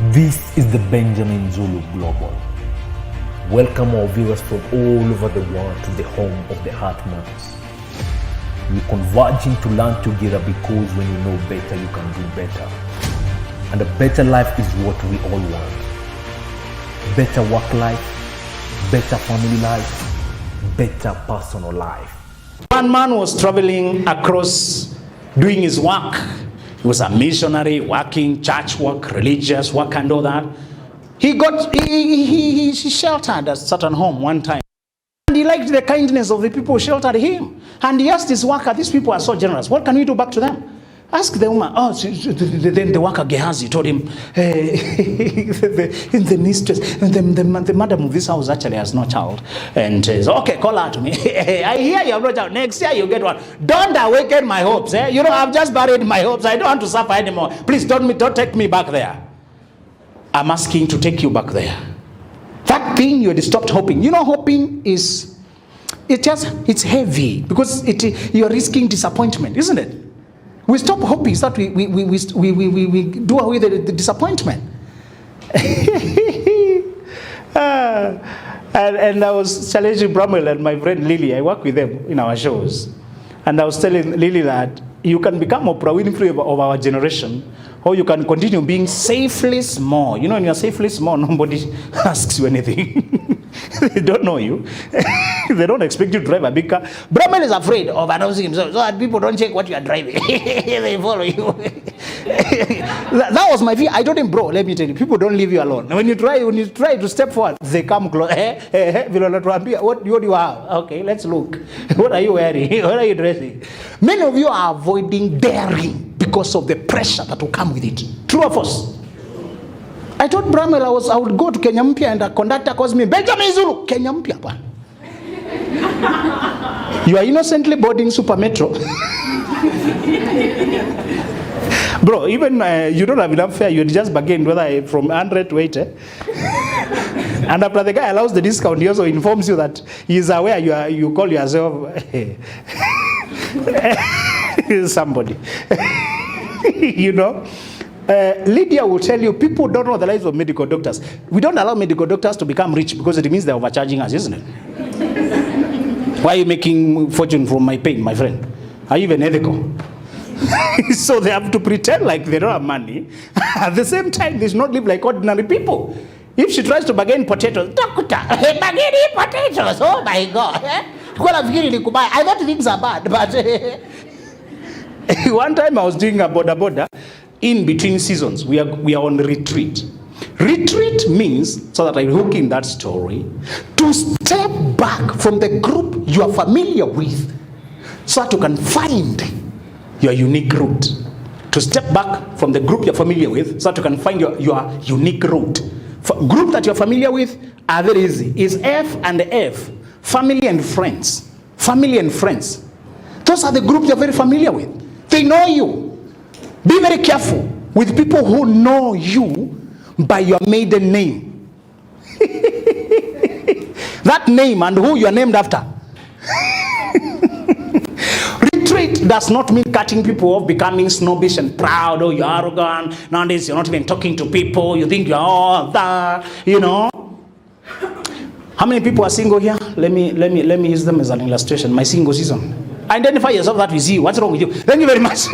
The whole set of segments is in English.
This is the Benjamin Zulu Global. Welcome our viewers from all over the world to the home of the Heart Matters. We're converging to learn together because when you know better, you can do better. And a better life is what we all want. Better work life, better family life, better personal life. One man was traveling across doing his work. He was a missionary, working, church work, religious work and all that. He sheltered a certain home one time. And he liked the kindness of the people who sheltered him. And he asked his worker, these people are so generous, what can we do back to them? Ask the woman. Then the worker Gehazi told him, the madam of this house actually has no child. And says, okay, call her to me. I hear you have no child. Next year you get one. Don't awaken my hopes. You know, I've just buried my hopes. I don't want to suffer anymore. Please don't take me back there. I'm asking to take you back there. That thing you had stopped hoping. You know, hoping is, it's heavy because you're risking disappointment, isn't it? We stop hoping so that we do away with the disappointment. And I was challenging Bramwell and my friend Lily. I work with them in our shows. And I was telling Lily that you can become Oprah Winfrey of our generation, or you can continue being safely small. You know, when you're safely small, nobody asks you anything. They don't know you. They don't expect you to drive a big car. Brahman is afraid of announcing himself so that people don't check what you are driving. They follow you. That was my view. I told him, bro, let me tell you, people don't leave you alone. When you try to step forward, they come close. What do you have? Okay, let's look. What are you wearing? What are you dressing? Many of you are avoiding daring because of the pressure that will come with it. True or false? I told Bramwell I would go to Kenya Mpya and a conductor calls me, Benjamin Zulu, Kenya Mpya. You are innocently boarding Super Metro. Bro, even you don't have enough fare, you just bargain whether from 100 to 80. And after the guy allows the discount, he also informs you that he is aware you call yourself somebody. You know? Lydia will tell you, people don't know the lives of medical doctors. We don't allow medical doctors to become rich because it means they're overcharging us, isn't it? Why are you making fortune from my pain, my friend? Are you even ethical? So they have to pretend like they don't have money. At the same time, they should not live like ordinary people. If she tries to bargain potatoes, doctor, bargain potatoes, oh my God. I thought things are bad, but one time I was doing a boda. In between seasons, we are on retreat. Retreat means, so that I hook in that story, to step back from the group you are familiar with so that you can find your unique route. To step back from the group you're familiar with so that you can find your unique route. Group that you're familiar with are very easy. It's F and F, family and friends. Family and friends. Those are the groups you're very familiar with. They know you. Be very careful with people who know you by your maiden name. That name and who you are named after. Retreat does not mean cutting people off, becoming snobbish and proud. Oh, you're arrogant. Nowadays, you're not even talking to people. You think you're all that, you know. How many people are single here? Let me use them as an illustration. My single season. Identify yourself that we see. What's wrong with you? Thank you very much.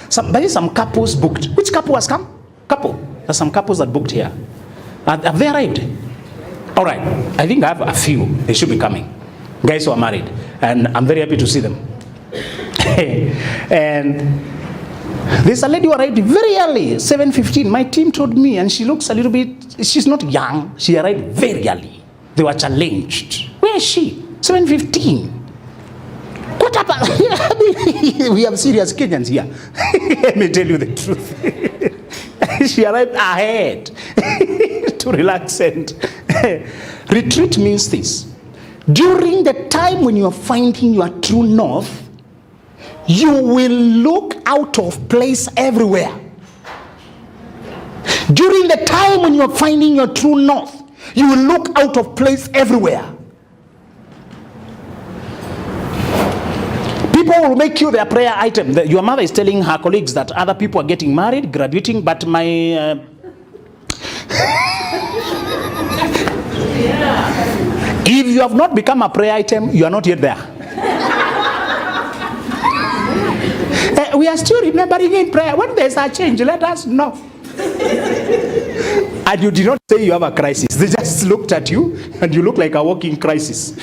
Some couples booked. Which couple has come? Couple. There's some couples that booked here. Have they arrived? All right. I think I have a few. They should be coming. Guys who are married. And I'm very happy to see them. And there's a lady who arrived very early, 7:15. My team told me, and she looks a little bit, she's not young. She arrived very early. They were challenged. Where is she? 7:15. What happened? We have serious Kenyans here. Let me tell you the truth. She arrived ahead to relax and retreat means this. During the time when you are finding your true north, you will look out of place everywhere. During the time when you are finding your true north, you will look out of place everywhere. People people will make you their prayer item. Your mother is telling her colleagues that other people are getting married, graduating, but my... If you have not become a prayer item, you are not yet there. We are still remembering in prayer. When there's a change, let us know. And you did not say you have a crisis. They just looked at you and you look like a walking crisis.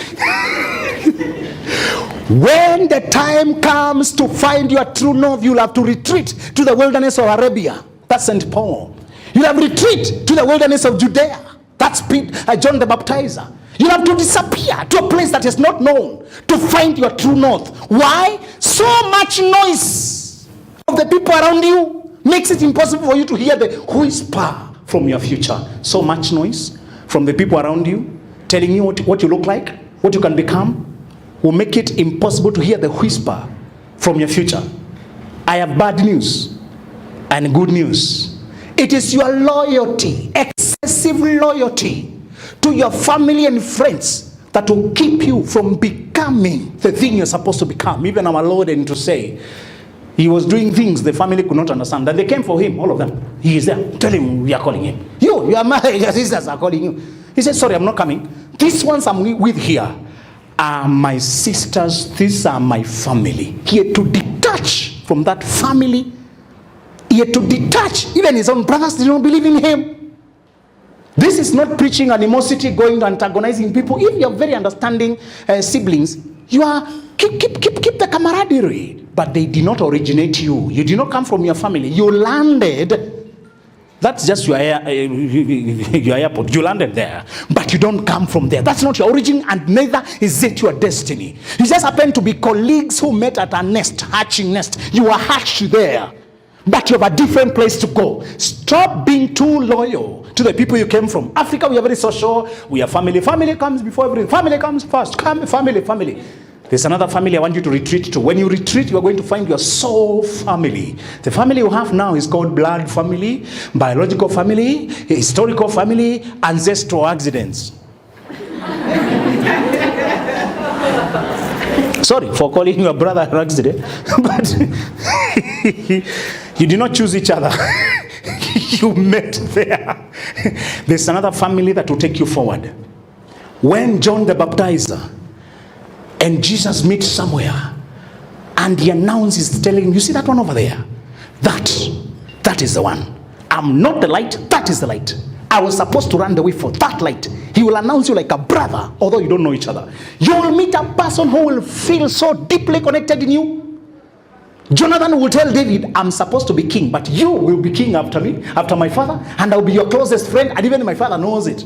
When the time comes to find your true north, you'll have to retreat to the wilderness of Arabia. That's St. Paul. You'll have to retreat to the wilderness of Judea. That's John the Baptizer. You have to disappear to a place that is not known to find your true north. Why? So much noise of the people around you makes it impossible for you to hear the whisper from your future. So much noise from the people around you telling you what you look like, what you can become, will make it impossible to hear the whisper from your future. I have bad news and good news. It is your loyalty, excessive loyalty to your family and friends that will keep you from becoming the thing you're supposed to become. Even our Lord, and to say, he was doing things the family could not understand. That they came for him, all of them. He is there. Tell him we are calling him. Your mother, your sisters are calling you. He said, sorry, I'm not coming. These ones I'm with here are my sisters. These are my family. He had to detach from that family. He had to detach. Even his own brothers did not believe in him. This is not preaching animosity, going to antagonizing people. If you are very understanding siblings, you are keep the camaraderie. But they did not originate you. You did not come from your family. You landed. That's just your airport. You landed there, but you don't come from there. That's not your origin, and neither is it your destiny. You just happen to be colleagues who met at a nest, hatching nest. You were hatched there, but you have a different place to go. Stop being too loyal to the people you came from. Africa, we are very social. We are family. Family comes before everything. Family comes first. Come, family. There's another family I want you to retreat to. When you retreat, you are going to find your soul family. The family you have now is called blood family, biological family, historical family, ancestral accidents. Sorry for calling your brother an accident, but you did not choose each other. You met there. There's another family that will take you forward. When John the Baptizer and Jesus meet somewhere, and he announces, telling him, you see that one over there? That is the one. I'm not the light, that is the light. I was supposed to run the way for that light. He will announce you like a brother, although you don't know each other. You will meet a person who will feel so deeply connected in you. Jonathan will tell David, I'm supposed to be king, but you will be king after me, after my father, and I'll be your closest friend, and even my father knows it.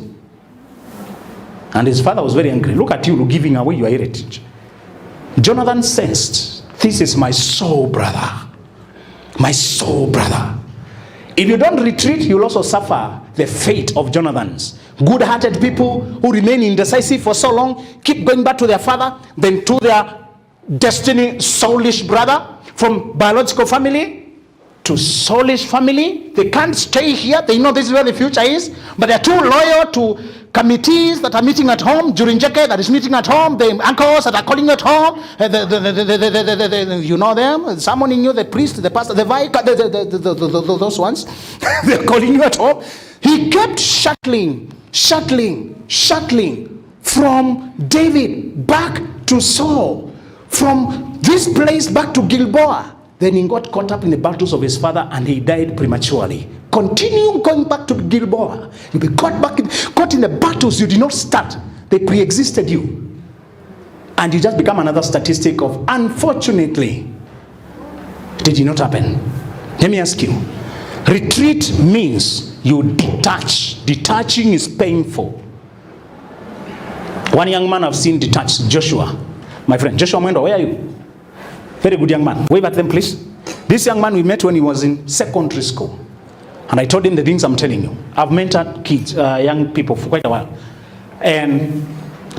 And his father was very angry. Look at you giving away your heritage. Jonathan sensed, this is my soul brother. My soul brother. If you don't retreat, you'll also suffer the fate of Jonathan's. Good-hearted people who remain indecisive for so long, keep going back to their father, then to their destiny soulish brother, from biological family to soulish family. They can't stay here. They know this is where the future is, but they're too loyal to committees that are meeting at home, during JK that is meeting at home, the uncles that are calling at home, you know them, summoning you, the priest, the pastor, the vicar, those ones, they're calling you at home. He kept shuttling from David back to Saul, from this place back to Gilboa. Then he got caught up in the battles of his father and he died prematurely. Continue going back to Gilboa. You'll be caught in the battles you did not start. They pre-existed you. And you just become another statistic of, unfortunately, did it not happen? Let me ask you. Retreat means you detach. Detaching is painful. One young man I've seen detach, Joshua. My friend, Joshua Mwendo, where are you? Very good young man. Wave at them, please. This young man we met when he was in secondary school. And I told him the things I'm telling you. I've mentored kids, young people for quite a while. And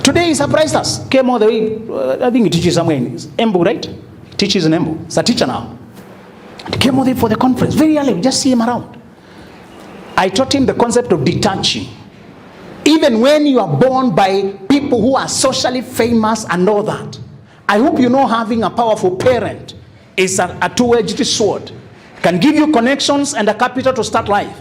today he surprised us. Came all the way, I think he teaches somewhere in Embu, right? He teaches in Embu. He's a teacher now. And he came all the way for the conference. Very early, we just see him around. I taught him the concept of detaching. Even when you are born by people who are socially famous and all that, I hope you know having a powerful parent is a two-edged sword. Can give you connections and a capital to start life.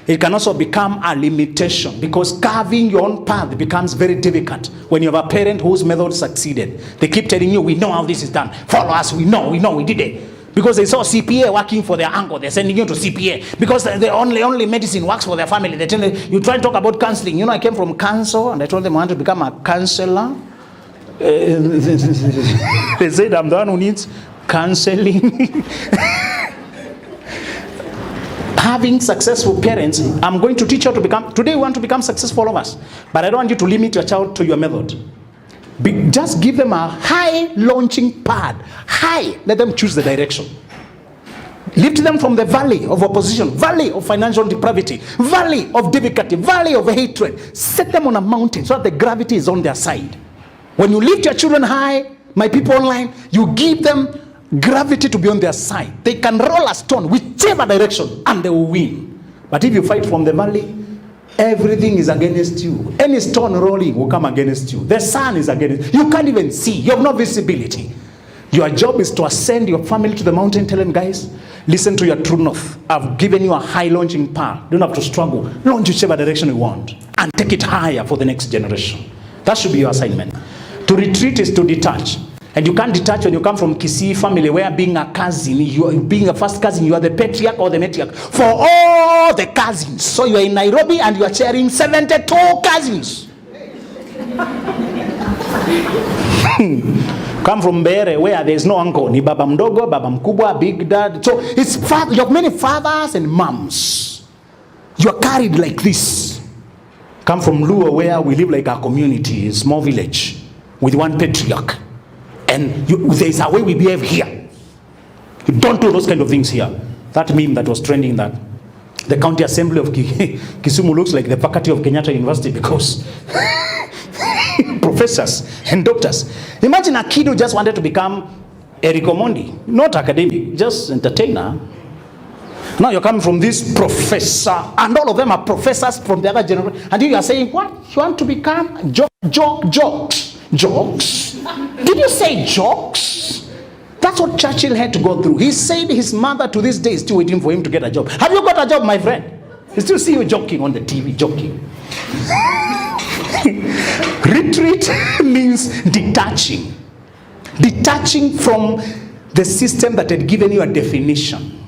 It can also become a limitation because carving your own path becomes very difficult when you have a parent whose method succeeded. They keep telling you, we know how this is done. Follow us, we know, we did it. Because they saw CPA working for their uncle, they're sending you to CPA. Because the only medicine works for their family. They tell you try to talk about counseling. You know, I came from counsel and I told them I want to become a counselor. They said I'm the one who needs counseling. Having successful parents, I'm going to teach you to become, today we want to become successful of us, but I don't want you to limit your child to your method. Just give them a high launching pad, let them choose the direction. Lift them from the valley of opposition, valley of financial depravity, valley of difficulty, valley of hatred. Set them on a mountain so that the gravity is on their side. When you lift your children high, my people online, you give them gravity to be on their side. They can roll a stone whichever direction and they will win. But if you fight from the valley, everything is against you. Any stone rolling will come against you. The sun is against you. You can't even see. You have no visibility. Your job is to ascend your family to the mountain. Tell them, guys, listen to your true north. I've given you a high launching path. You don't have to struggle. Launch whichever direction you want and take it higher for the next generation. That should be your assignment. To retreat is to detach. And you can't detach when you come from Kisii family where being a cousin, being a first cousin, you are the patriarch or the matriarch for all the cousins. So you are in Nairobi and you are sharing 72 cousins. Come from Bere where there is no uncle. Ni baba mdogo, baba mkubwa, big dad. So it's you have many fathers and moms. You are carried like this. Come from Luo where we live like a community, a small village with one patriarch. And there's a way we behave here. You don't do those kind of things here. That meme that was trending, that the county assembly of Kisumu looks like the faculty of Kenyatta University because professors and doctors. Imagine a kid who just wanted to become Eric Omondi, not academic, just entertainer. Now you're coming from this professor, and all of them are professors from the other generation. And you are saying, what? You want to become jokes? Did you say jokes? That's what Churchill had to go through. He said his mother to this day is still waiting for him to get a job. Have you got a job, my friend? You still see you joking on the TV, joking. Retreat means detaching. Detaching from the system that had given you a definition.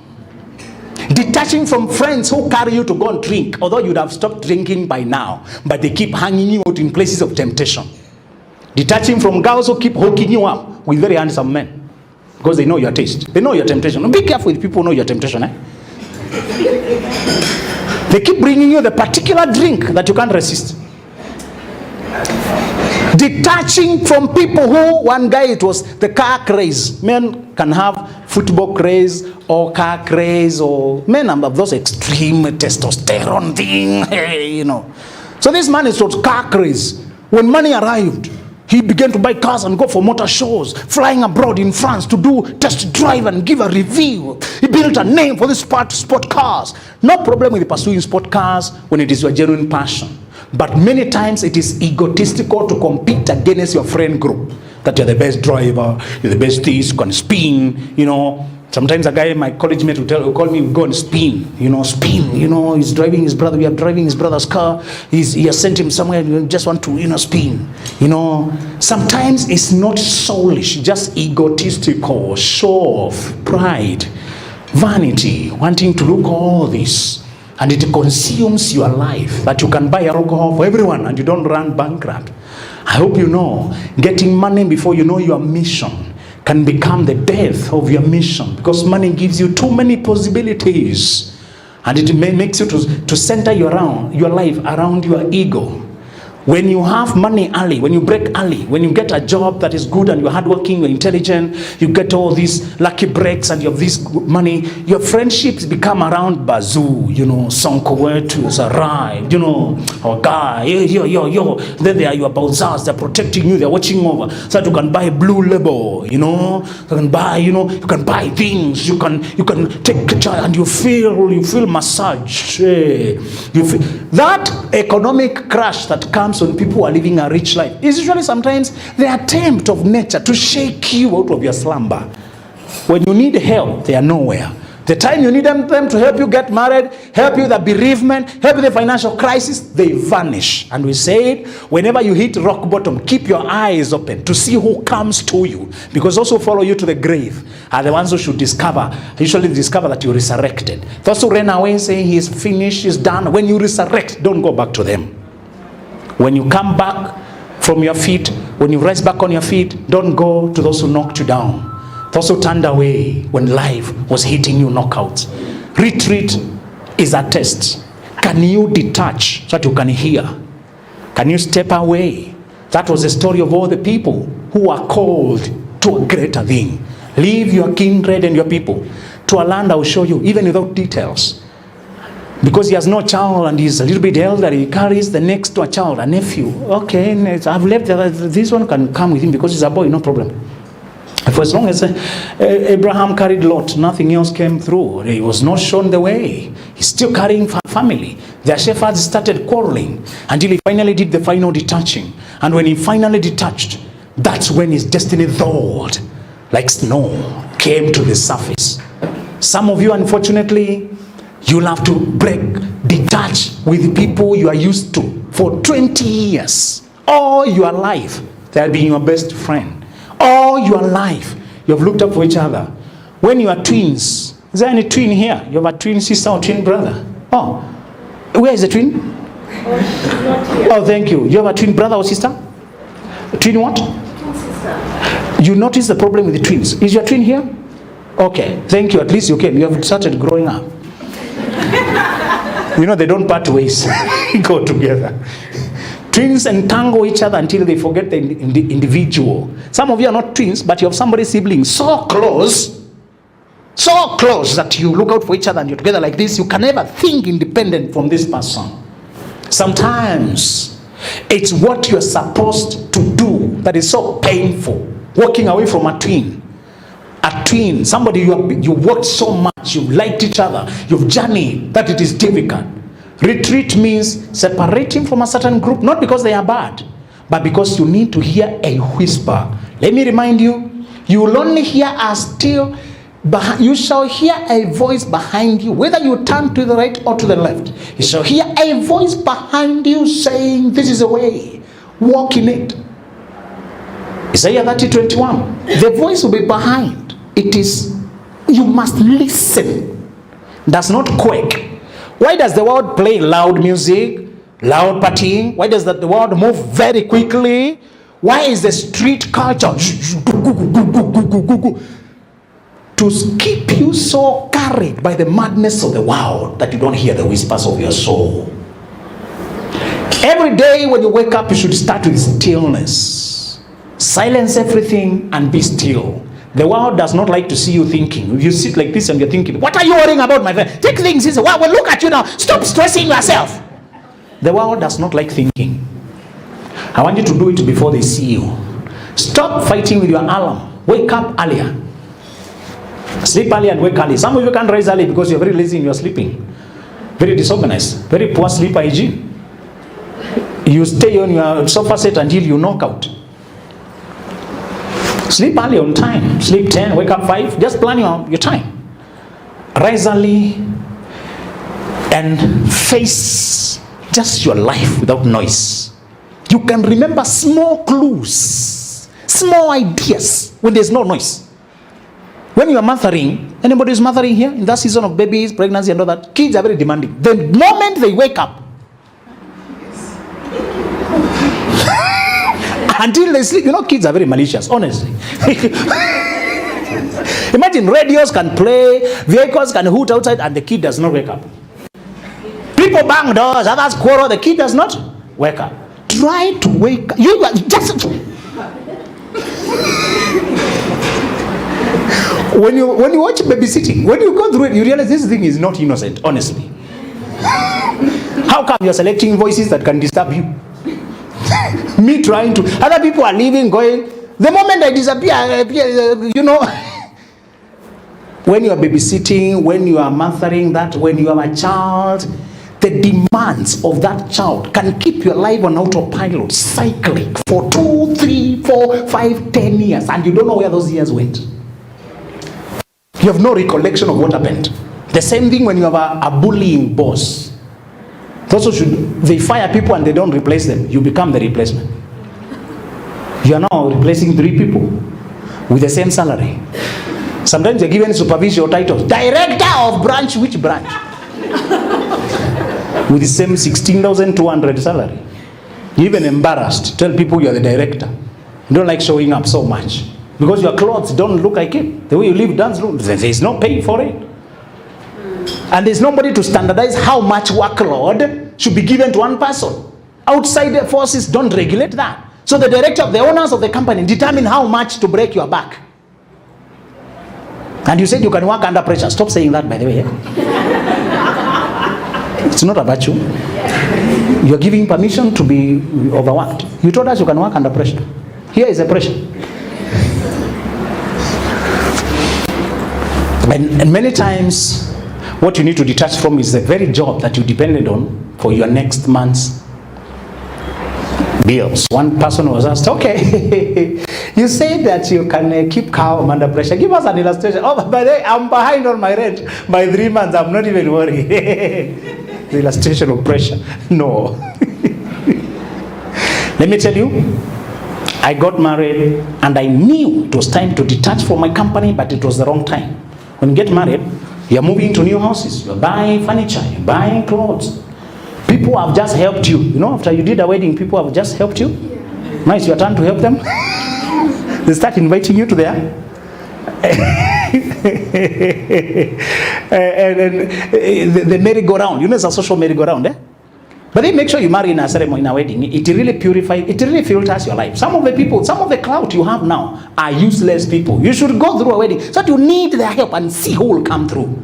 Detaching from friends who carry you to go and drink, although you'd have stopped drinking by now, but they keep hanging you out in places of temptation. Detaching from girls who keep hooking you up with very handsome men because they know your taste. They know your temptation. Be careful with people who know your temptation. They keep bringing you the particular drink that you can't resist. Detaching from people who, one guy, it was the car craze. Men can have football craze or car craze, or men have those extreme testosterone thing, you know. So this man is towards car craze. When money arrived, he began to buy cars and go for motor shows, flying abroad in France to do test drive and give a review. He built a name for the sport cars. No problem with pursuing sport cars when it is your genuine passion. But many times it is egotistical to compete against your friend group. That you're the best driver, you're the best this, you can spin, you know. Sometimes a guy, my college mate, will call me, go and spin, he's driving his brother, we are driving his brother's car, he has sent him somewhere, and you just want to, spin, Sometimes it's not soulish, just egotistical, show off, pride, vanity, wanting to look all this. And it consumes your life, that you can buy alcohol for everyone and you don't run bankrupt. I hope you know, getting money before you know your mission can become the death of your mission, because money gives you too many possibilities, and it makes you to center your life around your ego. When you have money early, when you break early, when you get a job that is good and you're hardworking, you're intelligent, you get all these lucky breaks and you have this money, your friendships become around Bazoo, Sonko Wetu has arrived, our guy, yo. Then they are your bazaars, they're protecting you, they're watching over, so that you can buy blue label, you can buy, you can buy things, you can take picture and you feel massaged. You feel that economic crash that comes attacks on people who are living a rich life is usually sometimes the attempt of nature to shake you out of your slumber. When you need help, they are nowhere. The time you need them to help you get married, help you with the bereavement, help you with the financial crisis, they vanish. And we said, whenever you hit rock bottom, keep your eyes open to see who comes to you. Because those who follow you to the grave are the ones who should usually discover that you resurrected. Those who ran away saying he's finished, he's done. When you resurrect, don't go back to them. When you come back from your feet, when you rise back on your feet, don't go to those who knocked you down. Those who turned away when life was hitting you knockouts. Retreat is a test. Can you detach so that you can hear? Can you step away? That was the story of all the people who are called to a greater thing. Leave your kindred and your people to a land I will show you, even without details. Because he has no child and he's a little bit elder, he carries the next to a child, a nephew. Okay, I've left this one can come with him because he's a boy, no problem. For as long as Abraham carried Lot, nothing else came through. He was not shown the way. He's still carrying family. Their shepherds started quarreling until he finally did the final detaching. And when he finally detached, that's when his destiny thawed like snow, came to the surface. Some of you, unfortunately, you'll have to detach with people you are used to for 20 years. All your life, they'll be your best friend. All your life, you have looked up for each other. When you are twins, is there any twin here? You have a twin sister or twin brother? Oh, where is the twin? Oh, thank you. You have a twin brother or sister? Twin what? Twin sister. You notice the problem with the twins. Is your twin here? Okay, thank you. At least you came. You have started growing up. You know, they don't part ways. Go together. Twins entangle each other until they forget the individual. Some of you are not twins, but you have somebody's sibling so close that you look out for each other and you're together like this. You can never think independent from this person. Sometimes it's what you're supposed to do that is so painful. Walking away from a twin. A twin, somebody you worked so much, you've liked each other, you've journeyed, that it is difficult. Retreat means separating from a certain group, not because they are bad, but because you need to hear a whisper. Let me remind you, you will only hear you shall hear a voice behind you, whether you turn to the right or to the left. You shall hear a voice behind you saying, this is the way, walk in it. Isaiah 30:21. The voice will be behind. It is, you must listen. Does not quake. Why does the world play loud music, loud partying? Why does the world move very quickly? Why is the street culture to keep you so carried by the madness of the world that you don't hear the whispers of your soul? Every day when you wake up, you should start with stillness. Silence everything and be still. The world does not like to see you thinking. If you sit like this and you're thinking, what are you worrying about, my friend? Take things easy. Well, look at you now. Stop stressing yourself. The world does not like thinking. I want you to do it before they see you. Stop fighting with your alarm. Wake up earlier. Sleep early and wake early. Some of you can't rise early because you're very lazy and you're sleeping. Very disorganized. Very poor sleep hygiene. You stay on your sofa set until you knock out. Sleep early on time. Sleep 10, wake up 5. Just plan your time. Rise early and face just your life without noise. You can remember small clues, small ideas when there's no noise. When you are mothering, anybody who's mothering here in that season of babies, pregnancy and all that, kids are very demanding. The moment they wake up, until they sleep, you know, kids are very malicious, honestly. Imagine radios can play, vehicles can hoot outside, and the kid does not wake up. People bang doors, others quarrel, the kid does not wake up. Try to wake up. You just when you watch babysitting, when you go through it, you realize this thing is not innocent, honestly. How come you're selecting voices that can disturb you? Me trying to, other people are leaving, going, the moment I disappear, you know. When you are babysitting, when you are mothering that, when you are a child, the demands of that child can keep your life on autopilot, cycling for 2, 3, 4, 5, 10 years, and you don't know where those years went. You have no recollection of what happened. The same thing when you have a bullying boss. Those who they fire people and they don't replace them. You become the replacement. You are now replacing 3 people with the same salary. Sometimes they're given supervision titles. Director of branch, which branch? With the same 16,200 salary. You're even embarrassed. Tell people you're the director. You don't like showing up so much. Because your clothes don't look like it. The way you live doesn't look. There's no pay for it. And there's nobody to standardize how much workload should be given to one person. Outside forces don't regulate that. So the director of the owners of the company determine how much to break your back. And you said you can work under pressure. Stop saying that, by the way. It's not about you. You're giving permission to be overworked. You told us you can work under pressure. Here is the pressure. And many times, what you need to detach from is the very job that you depended on for your next month's bills. One person was asked, okay, you say that you can keep calm under pressure. Give us an illustration. Oh, by the way, I'm behind on my rent by 3 months. I'm not even worried. The illustration of pressure. No. Let me tell you, I got married and I knew it was time to detach from my company, but it was the wrong time. When you get married, you're moving to new houses, you're buying furniture, you're buying clothes. People have just helped you. You know, after you did a wedding, people have just helped you. Yeah. Now it's your turn to help them. They start inviting you to their the merry-go-round. You know, it's a social merry-go-round, eh? But they make sure you marry in a ceremony, in a wedding. It really purifies, it really filters your life. Some of the people, some of the clout you have now are useless people. You should go through a wedding so that you need their help and see who will come through.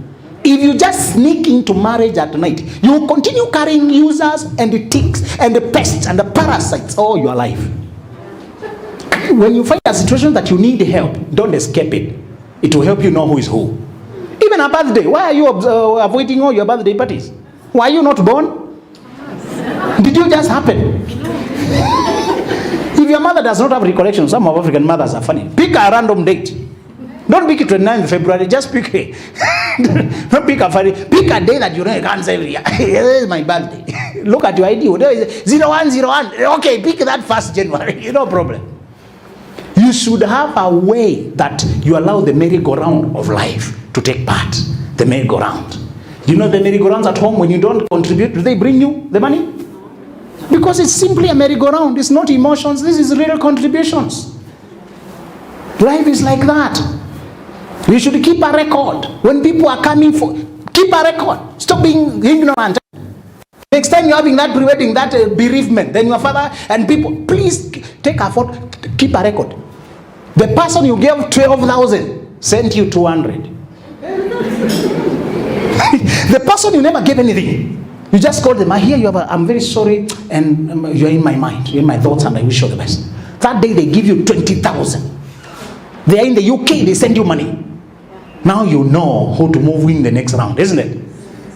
If you just sneak into marriage at night, you will continue carrying users and the ticks and the pests and the parasites all your life. When you find a situation that you need help, don't escape it. It will help you know who is who. Even a birthday. Why are you avoiding all your birthday parties? Why are you not born? Did you just happen? If your mother does not have recollection, some of African mothers are funny. Pick a random date. Don't pick it 29th February, just pick it. Don't pick a Friday. Pick a day that you know you can't say, this is my birthday. Look at your ID. 0101. Okay, pick that 1st January. No problem. You should have a way that you allow the merry-go-round of life to take part. The merry-go-round. You know the merry-go-rounds at home, when you don't contribute, do they bring you the money? Because it's simply a merry-go-round. It's not emotions. This is real contributions. Life is like that. You should keep a record. When people are coming for, keep a record. Stop being ignorant. Next time you're having that pre-wedding, that bereavement, then your father and people, please take a photo, keep a record. The person you gave 12,000 sent you 200. The person you never gave anything, you just called them. I hear you have I'm very sorry, and you're in my mind, you're in my thoughts, and I wish you the best. That day they give you 20,000. They are in the UK, they send you money. Now you know who to move in the next round, isn't it?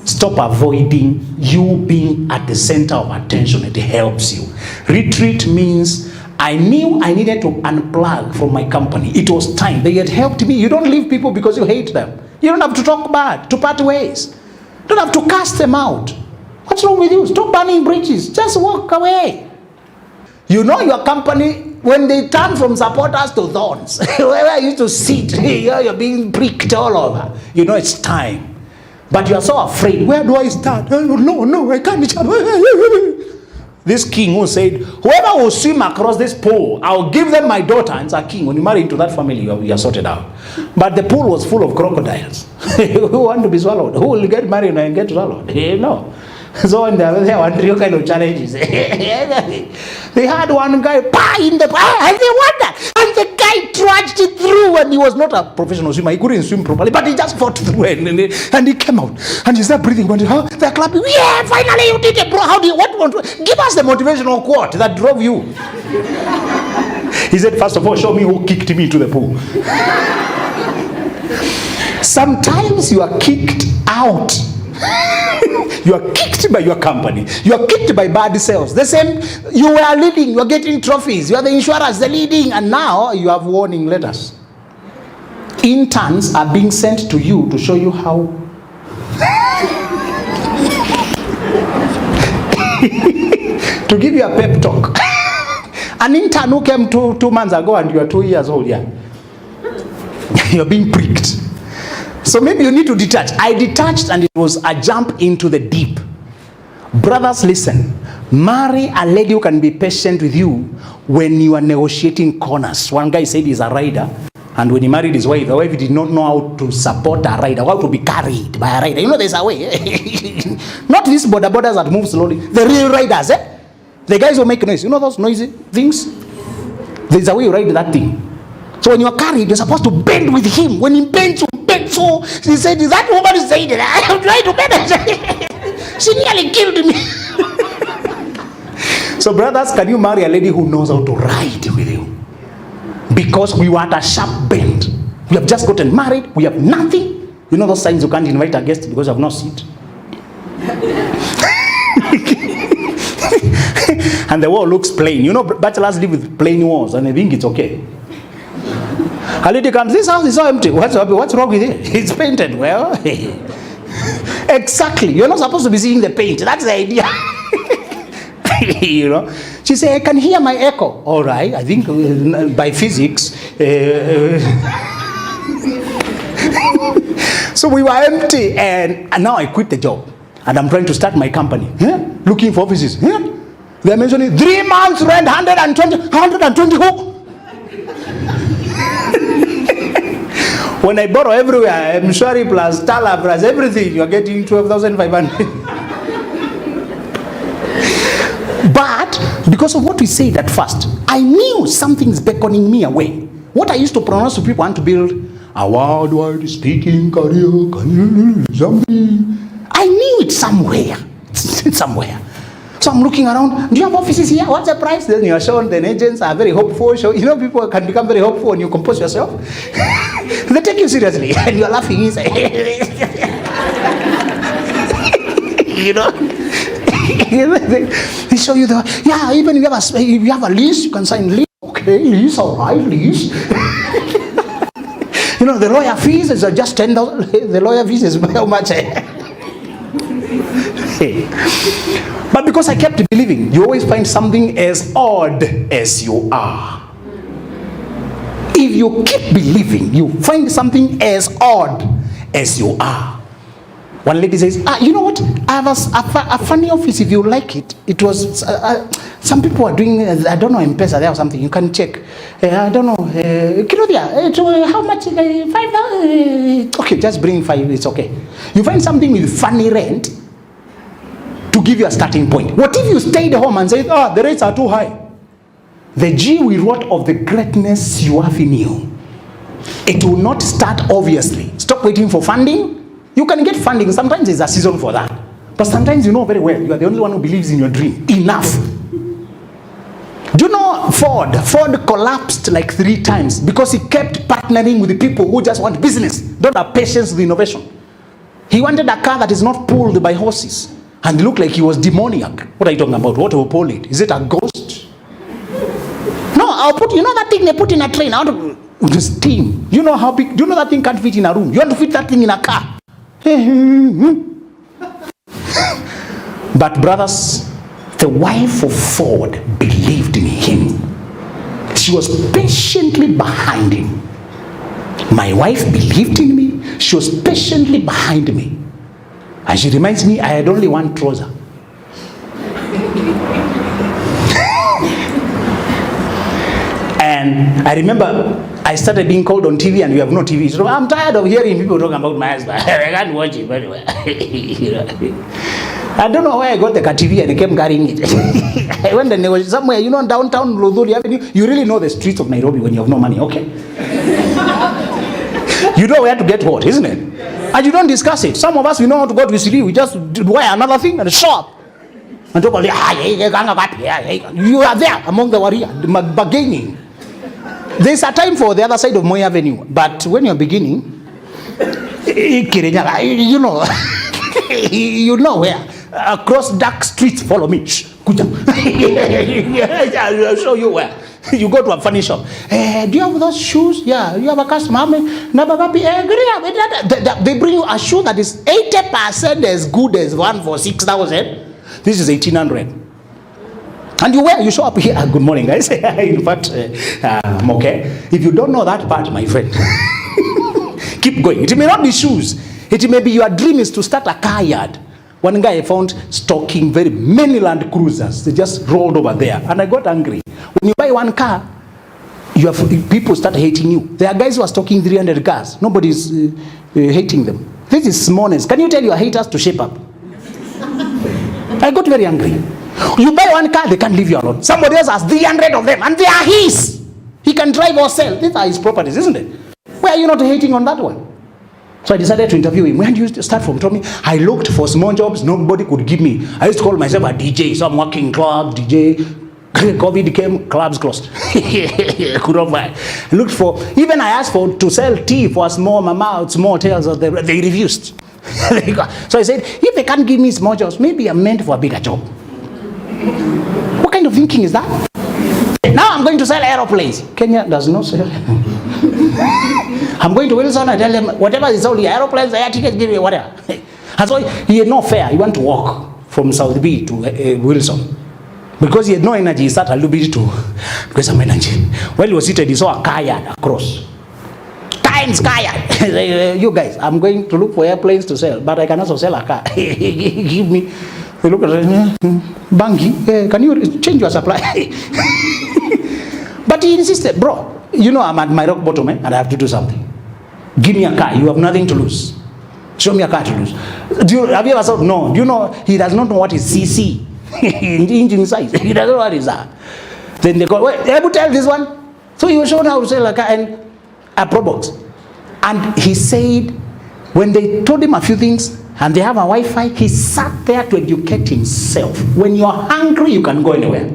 Stop avoiding you being at the center of attention. It helps you. Retreat means I knew I needed to unplug from my company. It was time. They had helped me. You don't leave people because you hate them. You don't have to talk bad, to part ways. You don't have to cast them out. What's wrong with you? Stop burning bridges. Just walk away. You know your company, when they turn from supporters to thorns, where you used to sit, you're being pricked all over. You know it's time. But you're so afraid. Where do I start? No, I can't. This king who said, whoever will swim across this pool, I'll give them my daughter. And it's a king. When you marry into that family, you're sorted out. But the pool was full of crocodiles. Who want to be swallowed? Who will get married and get swallowed? No. So when there were three kind of challenges. They had one guy in the and they wondered. And the guy trudged it through, and he was not a professional swimmer. He couldn't swim properly, but he just fought through and he came out. And he started breathing. Huh? They're clapping. Yeah, finally you did it, bro. How do you give us the motivational quote that drove you? He said, first of all, show me who kicked me to the pool. Sometimes you are kicked out You are kicked by your company. You are kicked by bad sales. The same, you were leading, you are getting trophies. You are the insurers, the leading, and now you have warning letters. Interns are being sent to you to show you how. To give you a pep talk. An intern who came two months ago and you are 2 years old, yeah. You're being pricked. So maybe you need to detach. I detached and it was a jump into the deep. Brothers, listen. Marry a lady who can be patient with you when you are negotiating corners. One guy said he's a rider, and when he married his wife, the wife did not know how to support a rider, how to be carried by a rider. You know, there's a way. Not these boarders that move slowly. The real riders, eh? The guys who make noise. You know those noisy things? There's a way you ride that thing. So when you're carried, you're supposed to bend with him. When he bends, you bend. So he said, that woman said that I am trying to bend. She nearly killed me. So brothers, can you marry a lady who knows how to ride with you? Because we want a sharp bend. We have just gotten married. We have nothing. You know those signs you can't invite a guest because you have no seat. And the wall looks plain. You know, bachelors live with plain walls, and I think it's okay. A lady comes, this house is so empty. What's wrong with it? It's painted. Well, exactly. You're not supposed to be seeing the paint. That's the idea. You know, she said, I can hear my echo. All right, I think by physics. So we were empty, and now I quit the job, and I'm trying to start my company. Looking for offices. They're mentioning 3 months rent, 120 who? When I borrow everywhere, I'm sorry, plus Tala, plus everything, you're getting 12,500. But because of what we said at first, I knew something's beckoning me away. What I used to pronounce to people, I want to build a worldwide speaking career. I knew it somewhere. Somewhere. So I'm looking around. Do you have offices here? What's the price? Then you're shown. Then agents are very hopeful. So, you know, people can become very hopeful when you compose yourself. They take you seriously, and you're laughing inside. You know. They show you the even if you have a lease, you can sign lease. Okay, lease, all right, lease. You know, the lawyer fees is just 10,000. The lawyer fees is how much? But because I kept believing, you always find something as odd as you are. If you keep believing, you find something as odd as you are. One lady says, you know what? I have a funny office if you like it. It was, some people are doing, I don't know, M-Pesa there or something. You can check. I don't know. How much? 5,000? Okay, just bring 5. It's okay. You find something with funny rent to give you a starting point. What if you stayed home and said, the rates are too high? The G we wrote of the greatness you have in you. It will not start obviously. Stop waiting for funding. You can get funding. Sometimes there's a season for that. But sometimes you know very well you are the only one who believes in your dream. Enough. Do you know Ford? Ford collapsed like 3 times because he kept partnering with the people who just want business, don't have patience with innovation. He wanted a car that is not pulled by horses. And it looked like he was demoniac. What are you talking about? What will pull it? Is it a ghost? No, I'll put, you know that thing they put in a train? The steam. You know how big, do you know that thing can't fit in a room? You want to fit that thing in a car. But brothers, the wife of Ford believed in him. She was patiently behind him. My wife believed in me. She was patiently behind me. And she reminds me, I had only one trouser. And I remember I started being called on TV, and we have no TV. So I'm tired of hearing people talking about my husband. I can't watch it very well. You know? I don't know where I got the TV and I kept carrying it. I went and there was somewhere, you know, downtown Lodhuri Avenue. You really know the streets of Nairobi when you have no money, okay? You know where to get what, isn't it? And you don't discuss it. Some of us, we know how to go to Siri. We just wear another thing and show up. And talk about, you are there among the warrior, bargaining. There's a time for the other side of Moi Avenue. But when you're beginning, you know. You know where. Across dark streets, follow me. Shh, kuja. I'll show you where. You go to a funny shop. Do you have those shoes? Yeah. You have a customer? They bring you a shoe that is 80% as good as one for 6,000. This is 1,800. And you show up here. Good morning, guys. In fact, I'm okay. If you don't know that part, my friend, keep going. It may not be shoes. It may be your dream is to start a car yard. One guy I found stocking very many Land Cruisers. They just rolled over there. And I got angry. When you buy one car, people start hating you. There are guys who are stocking 300 cars. Nobody's hating them. This is smallness. Can you tell your haters to shape up? I got very angry. You buy one car, they can't leave you alone. Somebody else has 300 of them, and they are his. He can drive or sell. These are his properties, isn't it? Why are you not hating on that one? So I decided to interview him. When did you start from? He told me, I looked for small jobs nobody could give me. I used to call myself a DJ. So I'm working club, DJ. COVID came, clubs closed. Could not buy. I looked for, even I asked to sell tea for a small mama, small hotels, they refused. So I said, if they can't give me small jobs, maybe I'm meant for a bigger job. What kind of thinking is that? Now I'm going to sell aeroplanes. Kenya does not sell. I'm going to Wilson and tell them, whatever is only aeroplanes, air tickets, give me whatever. And so he had no fare. He went to walk from South B to Wilson. Because he had no energy, he started a little bit to get some energy. While he was seated, he saw a car yard across. Times car yard. You guys, I'm going to look for airplanes to sell, but I can also sell a car. Give me. They look at it, Bangi, can you change your supply? But he insisted, bro, you know I'm at my rock bottom, and I have to do something. Give me a car, you have nothing to lose. Show me a car to lose. Have you ever thought? No. Do you know, he does not know what is CC, engine size. He doesn't know what is that. Then they go, wait, able to tell this one? So he was shown how to sell a car and a Pro Box. And he said, when they told him a few things, and they have a Wi-Fi, he sat there to educate himself. When you're hungry, you can go anywhere.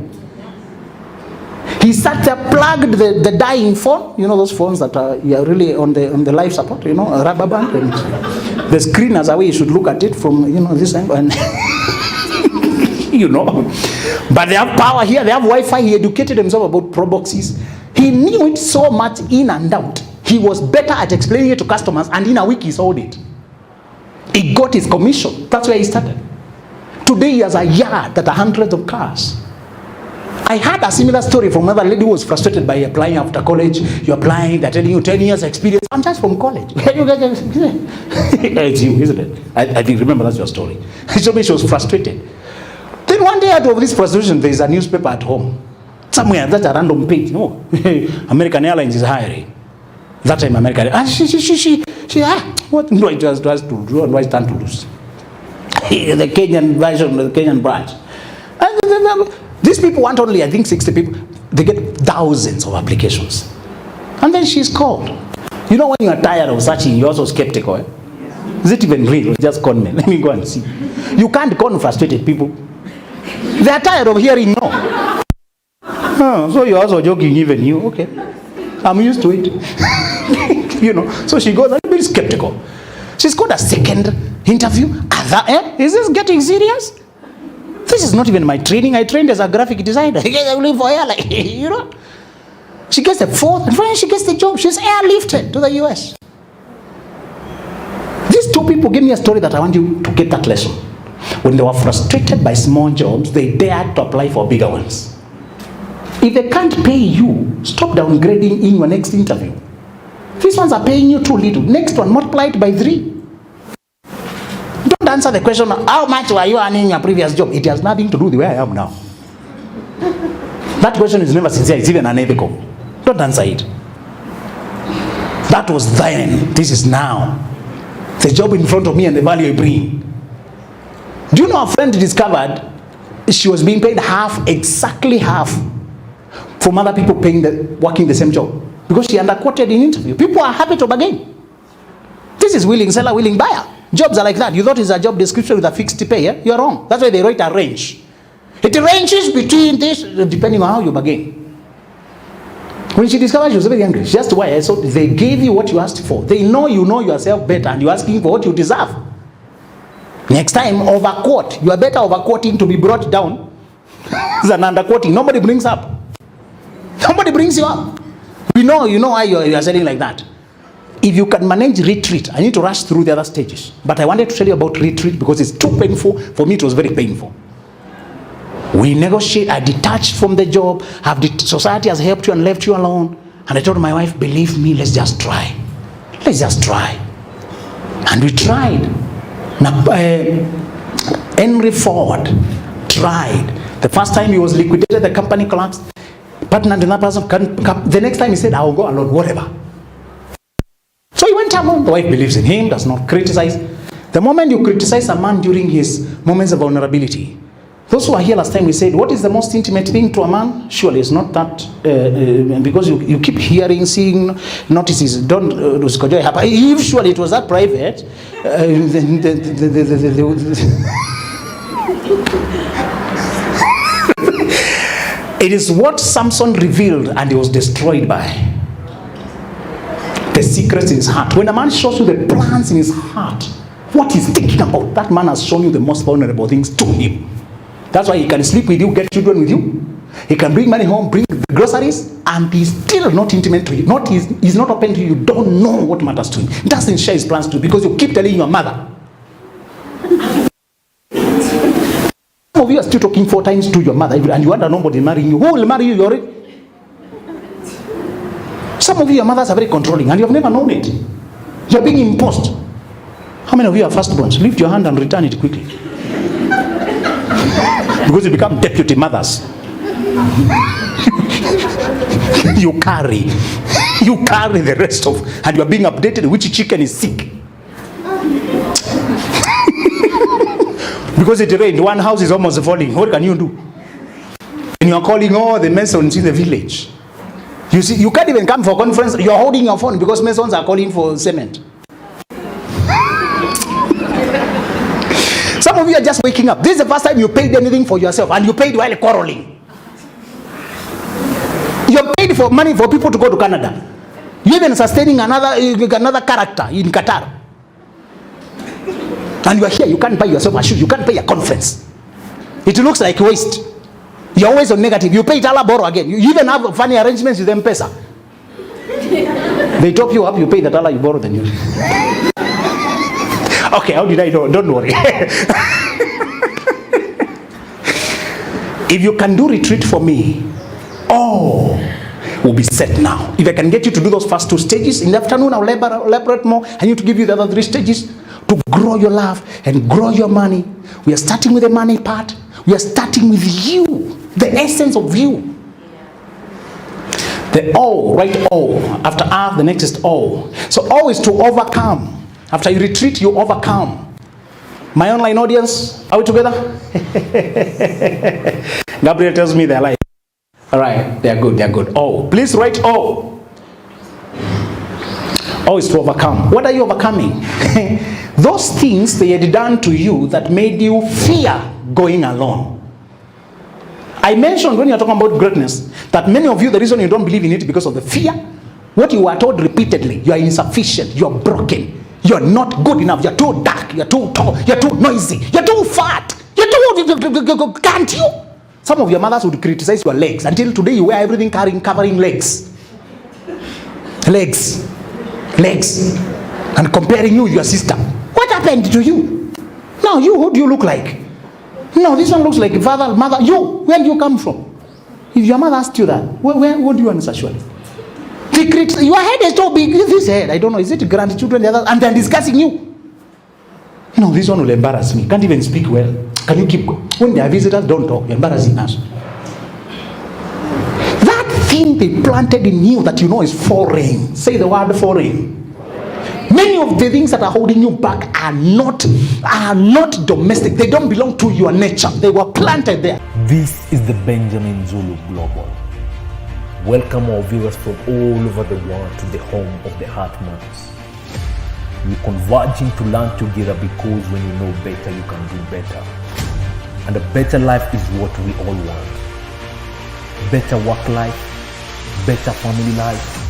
He sat there, plugged the dying phone. You know those phones that are really on the life support, you know, a rubber band. And the screen as a way you should look at it from, you know, this angle. And you know. But they have power here, they have Wi-Fi. He educated himself about Pro Boxes. He knew it so much in and out. He was better at explaining it to customers, and in a week he sold it. He got his commission. That's where he started. Today he has a yard that are hundreds of cars. I had a similar story from another lady who was frustrated by applying after college. You're applying, they're telling you 10 years experience. I'm just from college. You guys, it's you, isn't it? I think, remember, that's your story. She told me she was frustrated. Then one day out of this frustration, there is a newspaper at home. Somewhere, that's a random page. No, American Airlines is hiring. That time, American Airlines. What do I just to do and what I stand to lose? The Kenyan version, the Kenyan branch. And these people want only, I think, 60 people. They get thousands of applications. And then she's called. You know, when you are tired of searching, you're also skeptical. Eh? Is it even real? Just con me. Let me go and see. You can't con frustrated people. They are tired of hearing no. So you're also joking, even you. Okay. I'm used to it. You know, so she goes a little bit skeptical. She's got a second interview. Is this getting serious? This is not even my training. I trained as a graphic designer. I live for air, like, you know. She gets the fourth, and finally she gets the job. She's airlifted to the US. These two people gave me a story that I want you to get that lesson. When they were frustrated by small jobs, they dared to apply for bigger ones. If they can't pay you, stop downgrading in your next interview. These ones are paying you too little. Next one, multiply it by 3. Don't answer the question, how much were you earning in your previous job? It has nothing to do with where I am now. That question is never sincere. It's even unethical. Don't answer it. That was then. This is now. The job in front of me and the value I bring. Do you know a friend discovered she was being paid half, exactly half, from other people working the same job? Because she underquoted in interview. People are happy to bargain. This is willing seller, willing buyer. Jobs are like that. You thought it's a job description with a fixed pay. Yeah? You're wrong. That's why they write a range. It ranges between this, depending on how you bargain. When she discovered, she was very angry. She asked why. So they gave you what you asked for. They know you know yourself better, and you're asking for what you deserve. Next time, overquote. You are better overquoting to be brought down than underquoting. Nobody brings up. Nobody brings you up. You know why you are saying like that. If you can manage retreat, I need to rush through the other stages. But I wanted to tell you about retreat because it's too painful. For me, it was very painful. We negotiate. I detached from the job. Society has helped you and left you alone. And I told my wife, believe me, let's just try. Let's just try. And we tried. Now, Henry Ford tried. The first time he was liquidated, the company collapsed. Partner and another person, the next time he said, I will go alone, whatever. So he went alone. The wife believes in him, does not criticize. The moment you criticize a man during his moments of vulnerability, those who are here last time, we said, what is the most intimate thing to a man? Surely it's not that, because you keep hearing, seeing, notices, don't, usually it was that private, it is what Samson revealed and he was destroyed by. The secrets in his heart. When a man shows you the plans in his heart, what he's thinking about, that man has shown you the most vulnerable things to him. That's why he can sleep with you, get children with you. He can bring money home, bring the groceries, and he's still not intimate to you. He's not open to you. You don't know what matters to him. He doesn't share his plans to you because you keep telling your mother. Some of you are still talking 4 times to your mother, and you wonder nobody marrying you. Who will marry you? You're it. Some of you, your mothers are very controlling, and you have never known it. You're being imposed. How many of you are firstborns? Lift your hand and return it quickly. Because you become deputy mothers. You carry the rest of, and you are being updated which chicken is sick. Because it rained, one house is almost falling. What can you do? And you are calling all the Masons in the village. You see, you can't even come for conference. You are holding your phone because Masons are calling for cement. Some of you are just waking up. This is the first time you paid anything for yourself, and you paid while quarreling. You paid for money for people to go to Canada. You even sustaining another character in Qatar. And you are here, you can't buy yourself a shoe, you can't pay a conference. It looks like waste. You're always on negative. You pay it, Allah borrow again. You even have funny arrangements with M-Pesa. They top you up, you pay that Allah you borrow, then you. Okay, how did I know? Don't worry. If you can do retreat for me, all will be set now. If I can get you to do those first 2 stages, in the afternoon I'll elaborate more. I need to give you the other 3 stages to grow your love and grow your money. We are starting with the money part. We are starting with you, the essence of you. The O, right O. After R, the next is O. So O is to overcome. After you retreat, you overcome. My online audience, are we together? Gabriel tells me they're like, all right, they're good, they're good. O, please write O. O is to overcome. What are you overcoming? Those things they had done to you that made you fear going alone. I mentioned when you're talking about greatness that many of you, the reason you don't believe in it because of the fear. What you are told repeatedly, you are insufficient, you are broken. You're not good enough. You're too dark. You're too tall. You're too noisy. You're too fat. You're too... Can't you? Some of your mothers would criticize your legs. Until today, you wear everything covering legs. Legs. And comparing you with your sister. What happened to you? Now, you, who do you look like? No, this one looks like father, mother. You, where do you come from? If your mother asked you that, what do you answer actually? Your head is so big. This head, I don't know, is it grandchildren, the others, and they're discussing you? No, this one will embarrass me. Can't even speak well. Can you keep going? When they are visitors, don't talk. You're embarrassing us. That thing they planted in you that you know is foreign. Say the word foreign. Many of the things that are holding you back are not domestic. They don't belong to your nature. They were planted there. This is the Benjamin Zulu Global. Welcome our viewers from all over the world to the home of the Heart Matters. We're converging to learn together because when you know better, you can do better. And a better life is what we all want. Better work life, better family life,